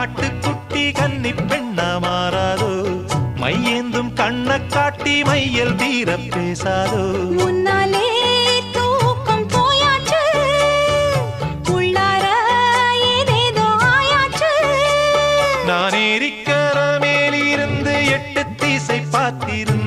மாட்டுக்குட்டி கன்னி பெண்ணா மாறாதோ மையேந்தும் கண்ண காட்டி மையல் தீர பேசாதோ முன்னாலே தூக்கம் போயாச்சு உள்ளார ஏதேதோ ஆயாச்சு நான் ஏரிக்கர மேலிருந்து 8 திசை பார்த்திருந்தேன்